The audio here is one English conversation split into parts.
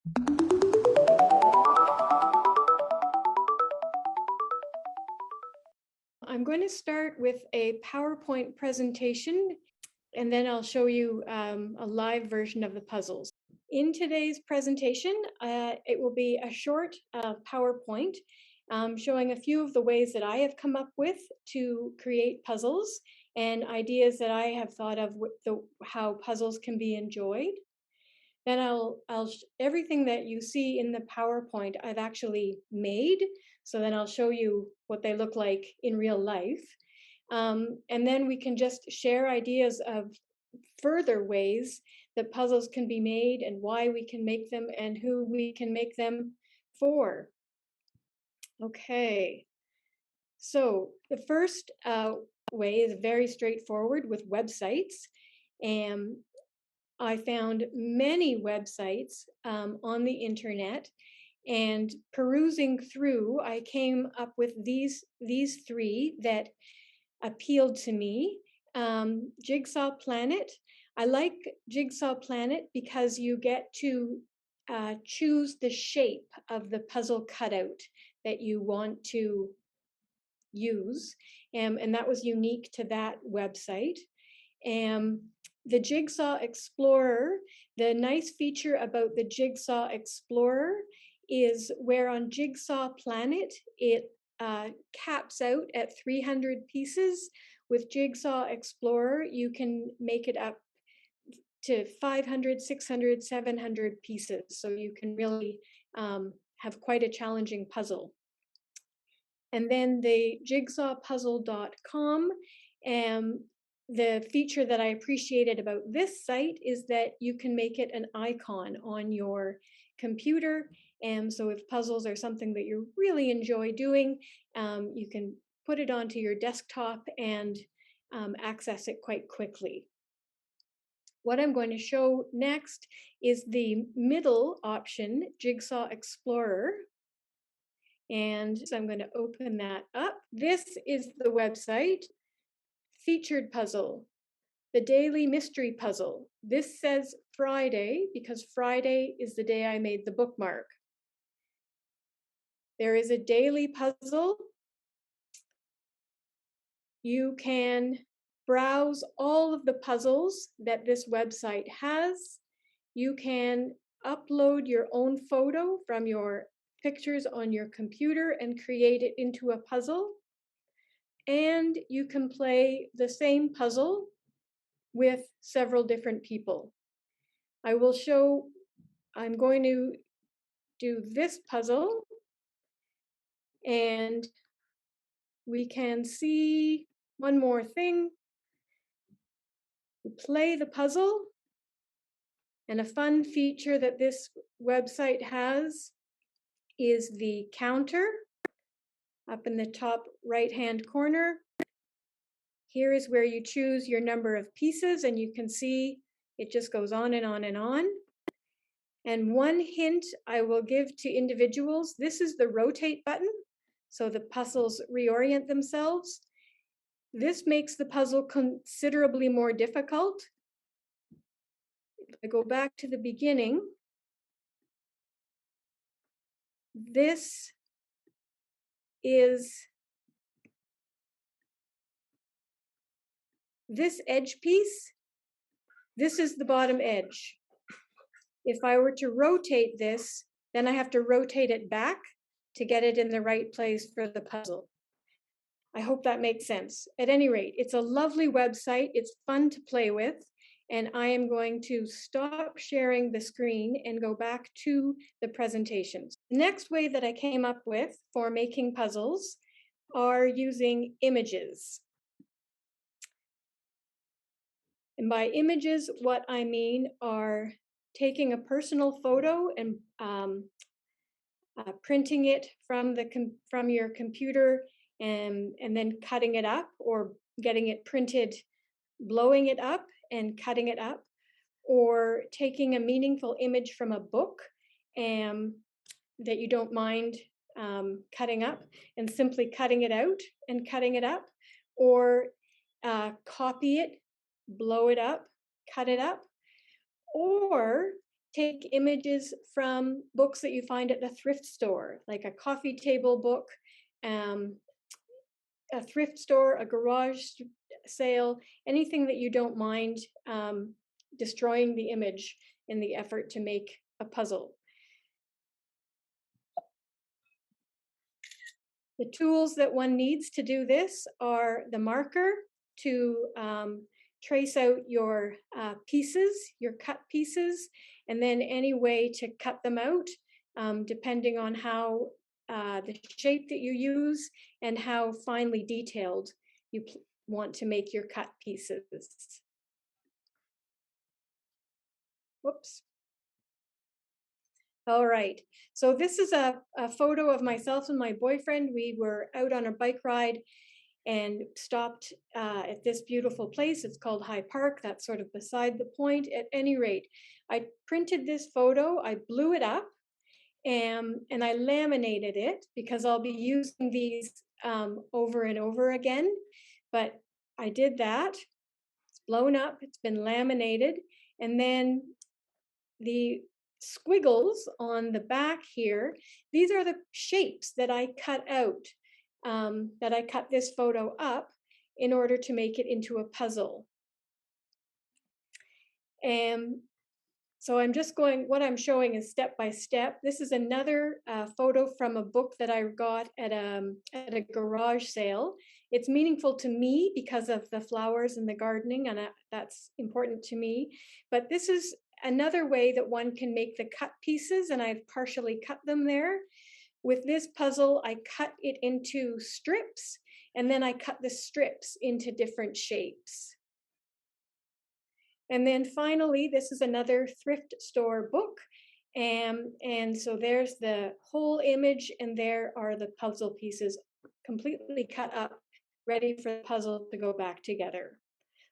I'm going to start with a PowerPoint presentation, and then I'll show you a live version of the puzzles. In today's presentation, it will be a short PowerPoint showing a few of the ways that I have come up with to create puzzles and ideas that I have thought of with how puzzles can be enjoyed. Then everything that you see in the PowerPoint I've actually made. So then I'll show you what they look like in real life. And then we can just share ideas of further ways that puzzles can be made and why we can make them and who we can make them for. Okay, so the first way is very straightforward with websites. And I found many websites on the internet, and perusing through, I came up with these three that appealed to me. Jigsaw Planet. I like Jigsaw Planet because you get to choose the shape of the puzzle cutout that you want to use, and that was unique to that website. The Jigsaw Explorer, the nice feature about the Jigsaw Explorer is where on Jigsaw Planet, it caps out at 300 pieces. With Jigsaw Explorer, you can make it up to 500, 600, 700 pieces. So you can really have quite a challenging puzzle. And then the jigsawpuzzle.com, the feature that I appreciated about this site is that you can make it an icon on your computer. And so if puzzles are something that you really enjoy doing, you can put it onto your desktop and access it quite quickly. What I'm going to show next is the middle option, Jigsaw Explorer. And so I'm going to open that up. This is the website. Featured puzzle, the daily mystery puzzle. This says Friday because Friday is the day I made the bookmark. There is a daily puzzle. You can browse all of the puzzles that this website has. You can upload your own photo from your pictures on your computer and create it into a puzzle. And you can play the same puzzle with several different people. I'm going to do this puzzle, and we can see one more thing. We play the puzzle, and a fun feature that this website has is the counter up in the top right-hand corner. Here is where you choose your number of pieces, and you can see it just goes on and on and on. And one hint I will give to individuals, this is the rotate button, so the puzzles reorient themselves. This makes the puzzle considerably more difficult. If I go back to the beginning, this edge piece, this is the bottom edge. If I were to rotate this, then I have to rotate it back to get it in the right place for the puzzle. I hope that makes sense. At any rate, it's a lovely website. It's fun to play with. And I am going to stop sharing the screen and go back to the presentations. The next way that I came up with for making puzzles are using images. And by images, what I mean are taking a personal photo and printing it from your computer and then cutting it up, or getting it printed, blowing it up and cutting it up, or taking a meaningful image from a book that you don't mind cutting up and simply cutting it out and cutting it up, or copy it, blow it up, cut it up, or take images from books that you find at the thrift store, like a coffee table book, um, a thrift store, a garage sale, anything that you don't mind destroying the image in the effort to make a puzzle. The tools that one needs to do this are the marker to trace out your pieces, your cut pieces, and then any way to cut them out, depending on how the shape that you use and how finely detailed you want to make your cut pieces. Whoops. All right. So this is a photo of myself and my boyfriend. We were out on a bike ride and stopped at this beautiful place. It's called High Park. That's sort of beside the point. At any rate, I printed this photo, I blew it up, and I laminated it because I'll be using these over and over again. But I did that. It's blown up, it's been laminated. And then the squiggles on the back here, these are the shapes that I cut out, that I cut this photo up in order to make it into a puzzle. And so I'm just going, what I'm showing is step by step. This is another photo from a book that I got at a garage sale. It's meaningful to me because of the flowers and the gardening, and that's important to me. But this is another way that one can make the cut pieces, and I've partially cut them there. With this puzzle, I cut it into strips, and then I cut the strips into different shapes. And then finally, this is another thrift store book. And so there's the whole image, and there are the puzzle pieces completely cut up, ready for the puzzle to go back together.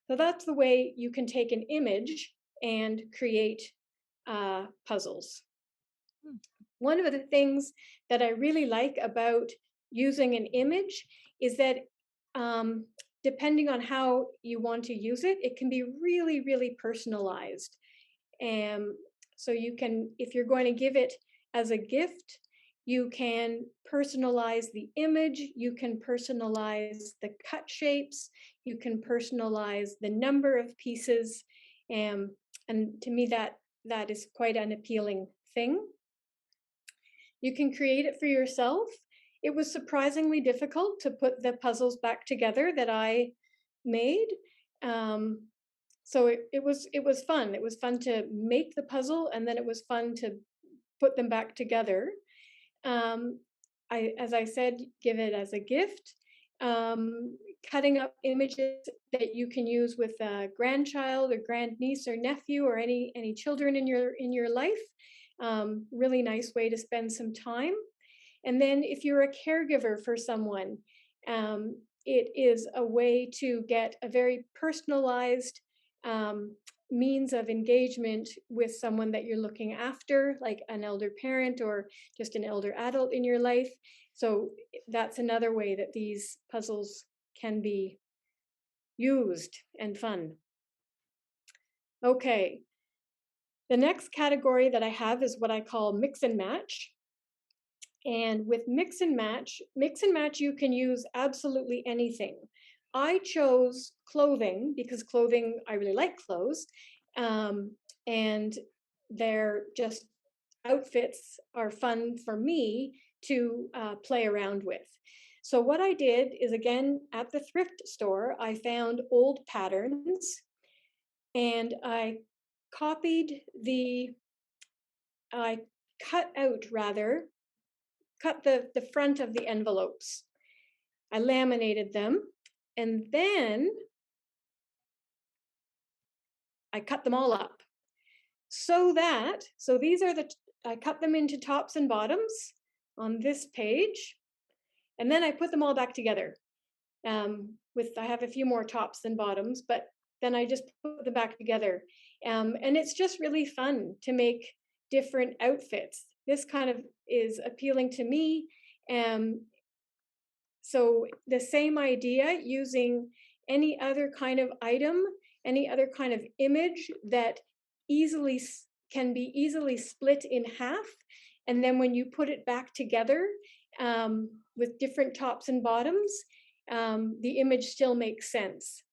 So that's the way you can take an image and create puzzles. One of the things that I really like about using an image is that depending on how you want to use it, it can be really, really personalized. And so you can, if you're going to give it as a gift, you can personalize the image, you can personalize the cut shapes, you can personalize the number of pieces. And to me, that is quite an appealing thing. You can create it for yourself. It was surprisingly difficult to put the puzzles back together that I made. So it was fun. It was fun to make the puzzle, and then it was fun to put them back together. As I said, give it as a gift. Cutting up images that you can use with a grandchild or grandniece or nephew or any children in your life. Really nice way to spend some time. And then if you're a caregiver for someone, it is a way to get a very personalized means of engagement with someone that you're looking after, like an elder parent or just an elder adult in your life. So that's another way that these puzzles can be used and fun. Okay. The next category that I have is what I call mix and match. And with mix and match, you can use absolutely anything. I chose clothing because clothing, I really like clothes. And they're just outfits are fun for me to play around with. So what I did is, again, at the thrift store, I found old patterns and I cut the front of the envelopes. I laminated them, and then I cut them all up. So these are I cut them into tops and bottoms on this page, and then I put them all back together. I have a few more tops than bottoms, but then I just put them back together. And it's just really fun to make different outfits. This kind of is appealing to me. So the same idea, using any other kind of item, any other kind of image that easily can be easily split in half. And then when you put it back together with different tops and bottoms, the image still makes sense.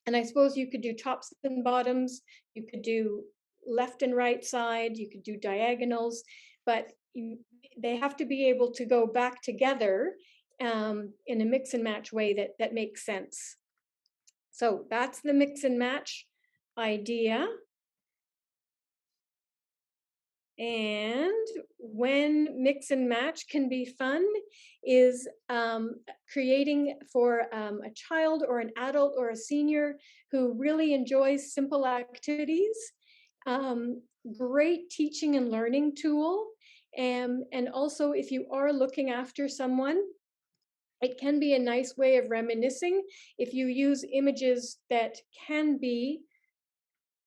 And I suppose you could do tops and bottoms, you could do left and right side, you could do diagonals, but they have to be able to go back together in a mix and match way that makes sense. So that's the mix and match idea. And when mix and match can be fun is creating for a child or an adult or a senior who really enjoys simple activities. Great teaching and learning tool. And also, if you are looking after someone, it can be a nice way of reminiscing if you use images that can be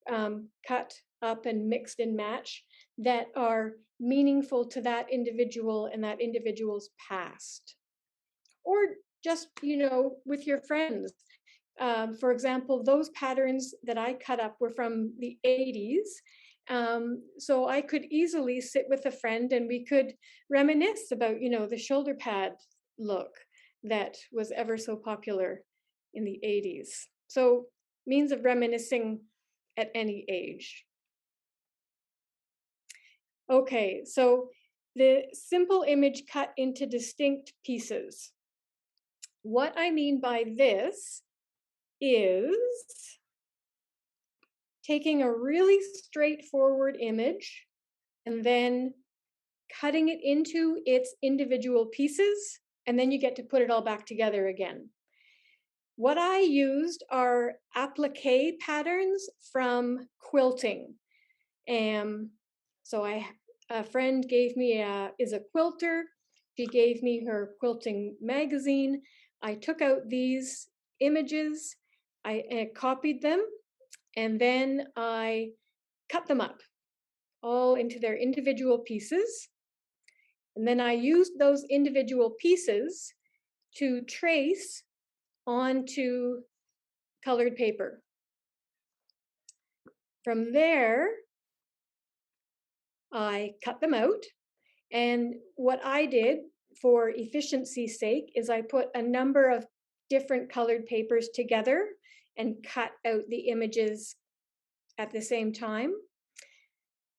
cut up and mixed and match that are meaningful to that individual and that individual's past. Or just, with your friends. For example, those patterns that I cut up were from the 80s. So I could easily sit with a friend and we could reminisce about, the shoulder pad look that was ever so popular in the 80s. So means of reminiscing at any age. Okay, so the simple image cut into distinct pieces. What I mean by this is taking a really straightforward image and then cutting it into its individual pieces, and then you get to put it all back together again. What I used are applique patterns from quilting. So a friend gave me is a quilter. She gave me her quilting magazine. I took out these images, I copied them, and then I cut them up all into their individual pieces. And then I used those individual pieces to trace onto colored paper. From there, I cut them out. And what I did for efficiency's sake is I put a number of different colored papers together and cut out the images at the same time.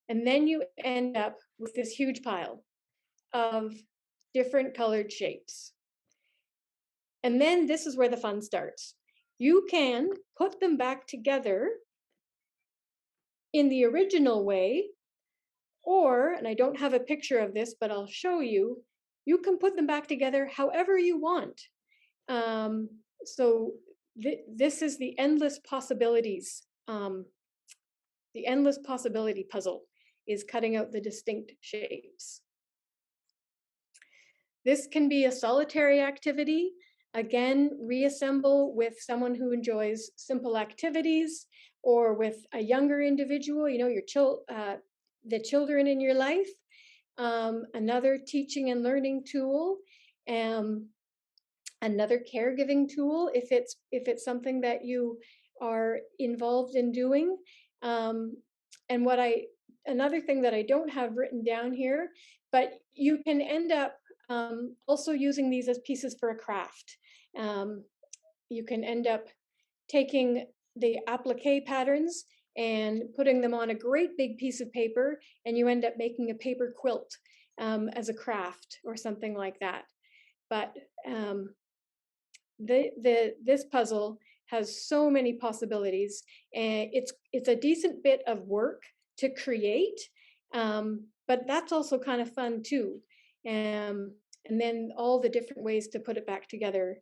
And then you end up with this huge pile of different colored shapes. And then this is where the fun starts. You can put them back together in the original way, or, and I don't have a picture of this, but I'll show you, you can put them back together however you want. So this is the endless possibilities. The endless possibility puzzle is cutting out the distinct shapes. This can be a solitary activity. Again, reassemble with someone who enjoys simple activities, or with a younger individual, the children in your life. Another teaching and learning tool, another caregiving tool if it's something that you are involved in doing. And another thing that I don't have written down here, but you can end up also using these as pieces for a craft. You can end up taking the applique patterns and putting them on a great big piece of paper, and you end up making a paper quilt as a craft or something like that. But this puzzle has so many possibilities, and it's a decent bit of work to create, but that's also kind of fun too. And then all the different ways to put it back together,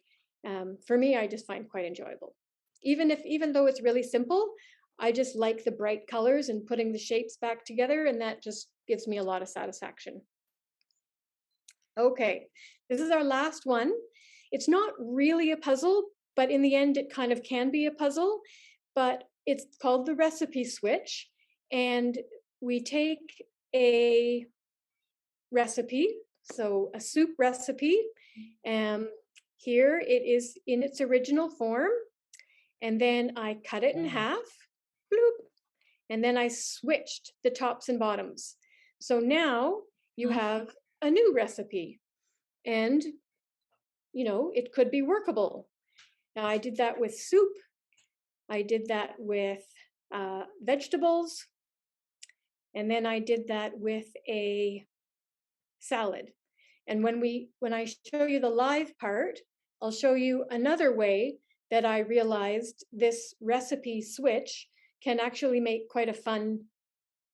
for me, I just find quite enjoyable. Even though it's really simple, I just like the bright colors and putting the shapes back together, and that just gives me a lot of satisfaction. Okay, this is our last one. It's not really a puzzle, but in the end, it kind of can be a puzzle, but it's called the recipe switch. And we take a recipe, so a soup recipe. Here it is in its original form. And then I cut it in half, bloop, and then I switched the tops and bottoms. So now you have a new recipe, and it could be workable. Now I did that with soup. I did that with vegetables, and then I did that with a salad. And when I show you the live part, I'll show you another way that I realized this recipe switch can actually make quite a fun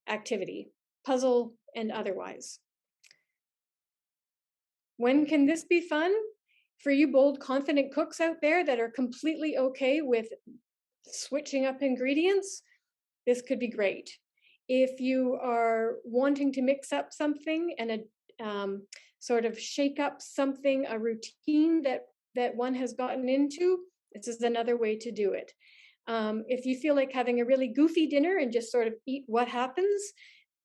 activity, puzzle and otherwise. When can this be fun? For you bold, confident cooks out there that are completely okay with switching up ingredients, this could be great. If you are wanting to mix up something and sort of shake up something, a routine that one has gotten into, this is another way to do it. If you feel like having a really goofy dinner and just sort of eat what happens,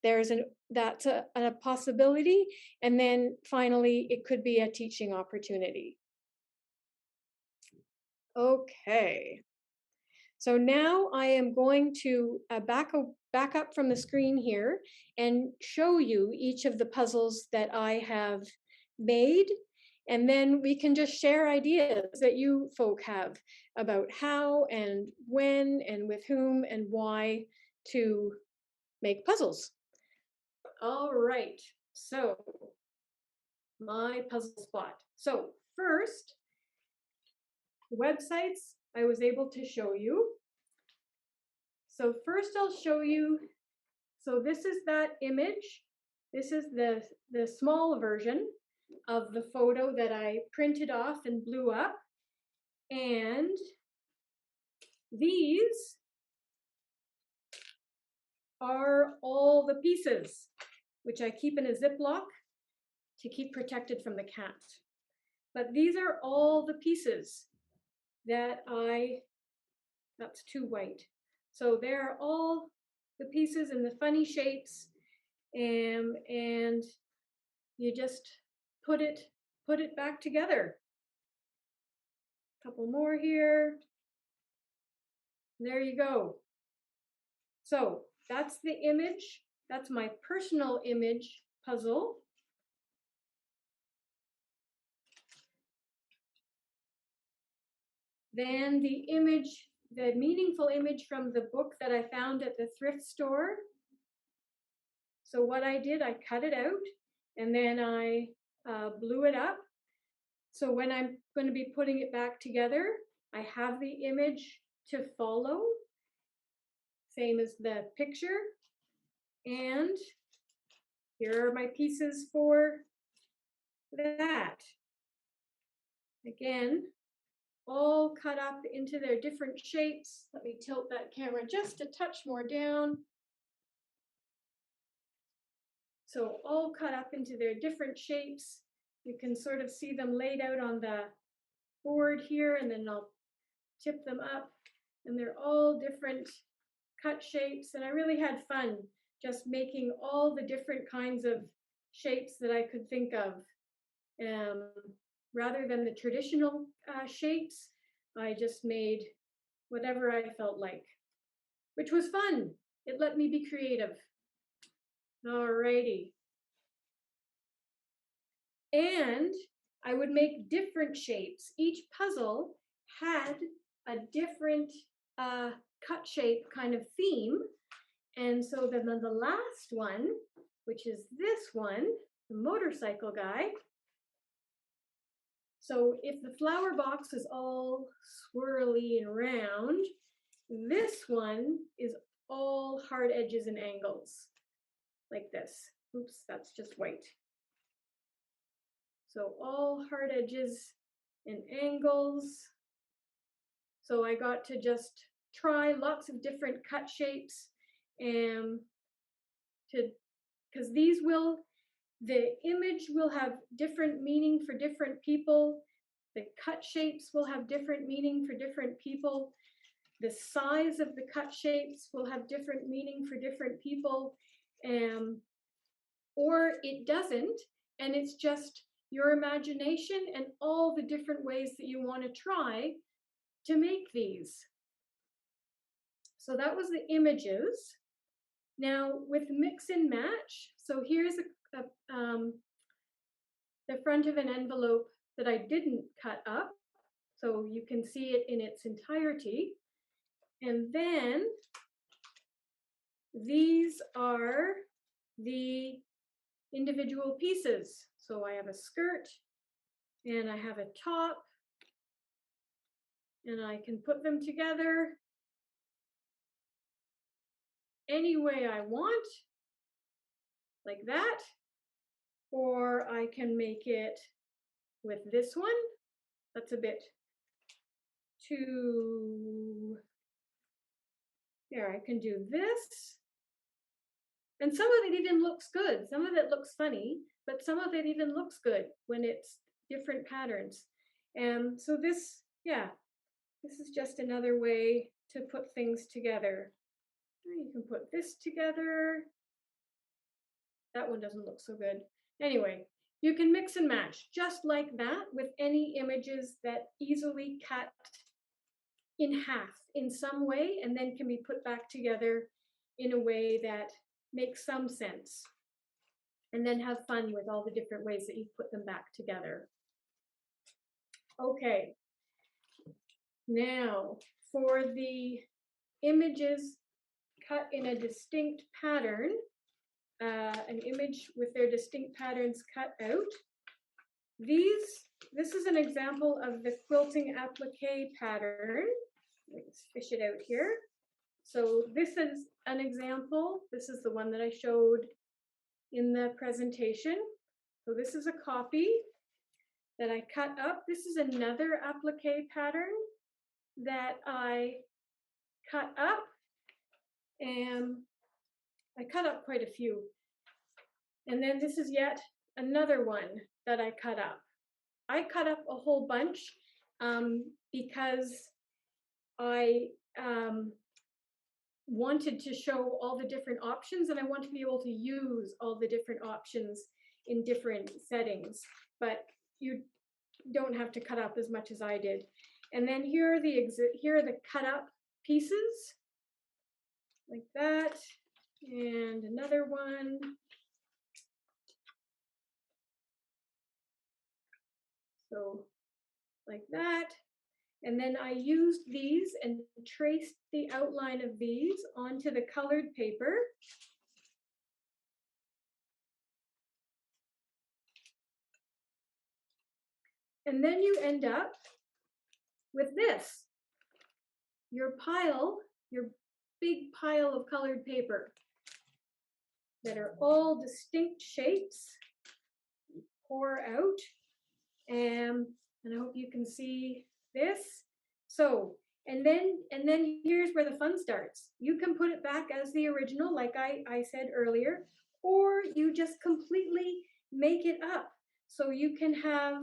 that's a possibility. And then finally, it could be a teaching opportunity. Okay. So now I am going to back up from the screen here and show you each of the puzzles that I have made. And then we can just share ideas that you folk have about how and when and with whom and why to make puzzles. All right, so my puzzle spot. So first, websites I was able to show you. So first I'll show you, so this is that image. This is the small version of the photo that I printed off and blew up. And these are all the pieces, which I keep in a Ziploc to keep protected from the cat. But these are all the pieces that that's too white. So they're all the pieces in the funny shapes, and you just put it back together. A couple more here. There you go. So that's the image. That's my personal image puzzle. Then the image, the meaningful image from the book that I found at the thrift store. So what I did, I cut it out and then I blew it up. So when I'm going to be putting it back together, I have the image to follow, same as the picture. And here are my pieces for that. Again, all cut up into their different shapes. Let me tilt that camera just a touch more down. So all cut up into their different shapes. You can sort of see them laid out on the board here, and then I'll tip them up, and they're all different cut shapes. And I really had fun just making all the different kinds of shapes that I could think of. Rather than the traditional shapes, I just made whatever I felt like, which was fun. It let me be creative. Alrighty. And I would make different shapes. Each puzzle had a different cut shape kind of theme. And so then the last one, which is this one, the motorcycle guy. So if the flower box is all swirly and round, this one is all hard edges and angles, like this. Oops, that's just white. So all hard edges and angles. So I got to just try lots of different cut shapes, and because the image will have different meaning for different people. The cut shapes will have different meaning for different people. The size of the cut shapes will have different meaning for different people. Or it doesn't, and it's just your imagination and all the different ways that you want to try to make these. So that was the images. Now with mix and match, so here's the front of an envelope that I didn't cut up, so you can see it in its entirety. And then these are the individual pieces. So I have a skirt and I have a top, and I can put them together any way I want, like that, or I can make it with this one. That's a bit too, there, I can do this. And some of it even looks good. Some of it looks funny, but some of it even looks good when it's different patterns. And so this, yeah, this is just another way to put things together. You can put this together. That one doesn't look so good. Anyway, you can mix and match just like that with any images that easily cut in half in some way and then can be put back together in a way that makes some sense. And then have fun with all the different ways that you put them back together. Okay, now for the images cut in a distinct pattern, an image with their distinct patterns cut out. This is an example of the quilting applique pattern. Let's fish it out here. So this is an example. This is the one that I showed in the presentation. So this is a copy that I cut up. This is another applique pattern that I cut up, and I cut up quite a few. And then this is yet another one that I cut up. I cut up a whole bunch because I wanted to show all the different options, and I want to be able to use all the different options in different settings, but you don't have to cut up as much as I did. And then here are the cut up pieces, like that, and another one. So like that. And then I used these and traced the outline of these onto the colored paper. And then you end up with this, your big pile of colored paper that are all distinct shapes. Pour out, and I hope you can see this. So, and then here's where the fun starts. You can put it back as the original, like I said earlier, or you just completely make it up. So you can have,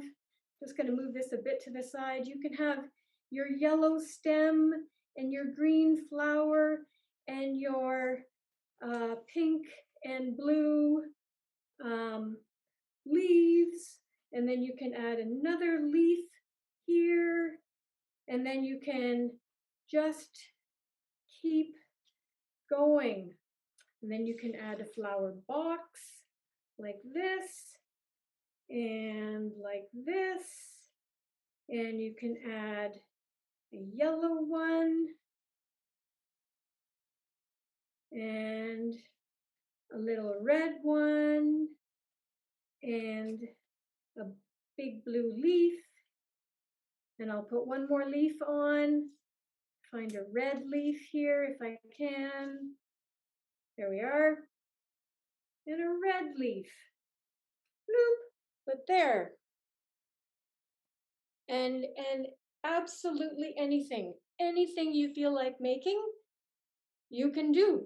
just gonna move this a bit to the side, you can have your yellow stem and your green flower and your pink and blue leaves, and then you can add another leaf here, and then you can just keep going. And then you can add a flower box like this and like this, and you can add a yellow one and a little red one and a big blue leaf. And I'll put one more leaf on, find a red leaf here if I can. There we are. And a red leaf. Bloop. But there. And absolutely anything you feel like making, you can do.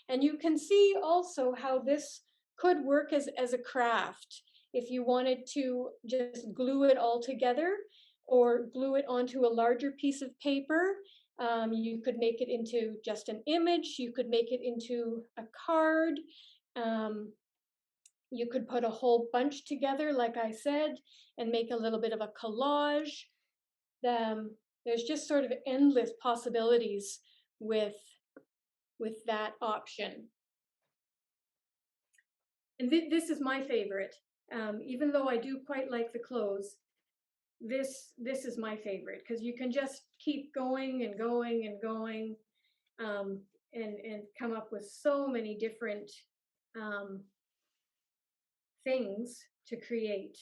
And you can see also how this could work as a craft. If you wanted to just glue it all together or glue it onto a larger piece of paper, you could make it into just an image. You could make it into a card. You could put a whole bunch together, like I said, and make a little bit of a collage. There's just sort of endless possibilities with that option. And this is my favorite. Even though I do quite like the clothes, this is my favorite because you can just keep going and going and going, um, and come up with so many different um, things to create.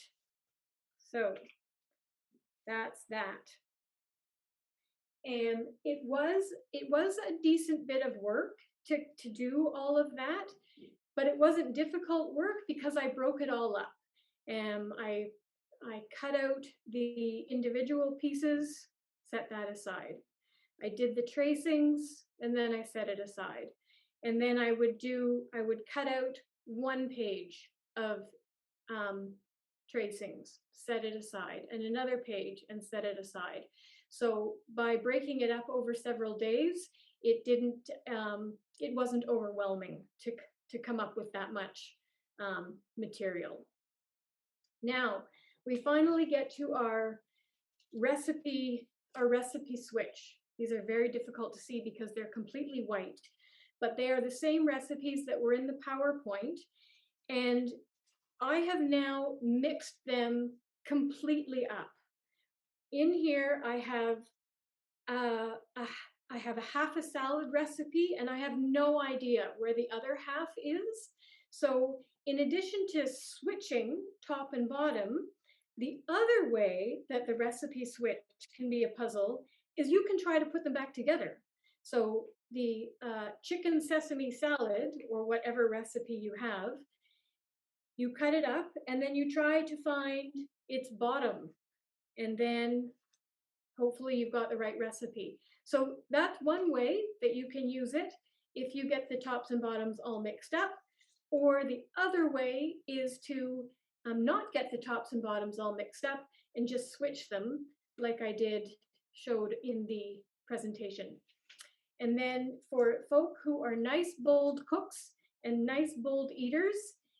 So that's that. And it was a decent bit of work to do all of that, but it wasn't difficult work because I broke it all up. And I cut out the individual pieces, set that aside. I did the tracings and then I set it aside. And then I would cut out one page of um, tracings, set it aside, and another page and set it aside. So by breaking it up over several days, it wasn't overwhelming to come up with that much material. Now we finally get to recipe, our recipe switch. These are very difficult to see because they're completely white, but they are the same recipes that were in the PowerPoint. And I have now mixed them completely up. In here, I have a half a salad recipe, and I have no idea where the other half is. So, in addition to switching top and bottom, the other way that the recipe switch can be a puzzle is you can try to put them back together. So, the chicken sesame salad, or whatever recipe you have, you cut it up and then you try to find its bottom, and then hopefully you've got the right recipe. So that's one way that you can use it if you get the tops and bottoms all mixed up. Or the other way is to not get the tops and bottoms all mixed up and just switch them like I showed in the presentation. And then for folk who are nice, bold cooks and nice, bold eaters,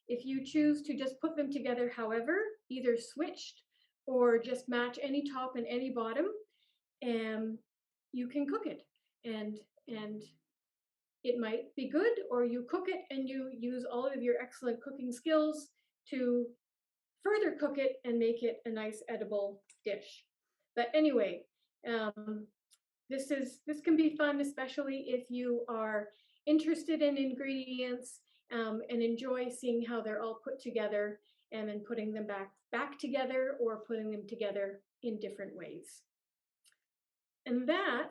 if you choose to just put them together however, either switched or just match any top and any bottom, you can cook it. And it might be good, or you cook it and you use all of your excellent cooking skills to further cook it and make it a nice edible dish. But anyway, this can be fun, especially if you are interested in ingredients, and enjoy seeing how they're all put together, and then putting them back together or putting them together in different ways. And that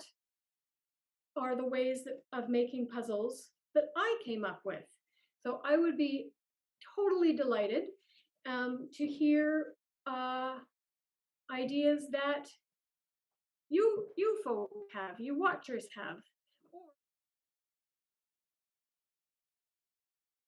are the ways of making puzzles that I came up with. So I would be totally delighted to hear ideas that you folk have, you watchers have.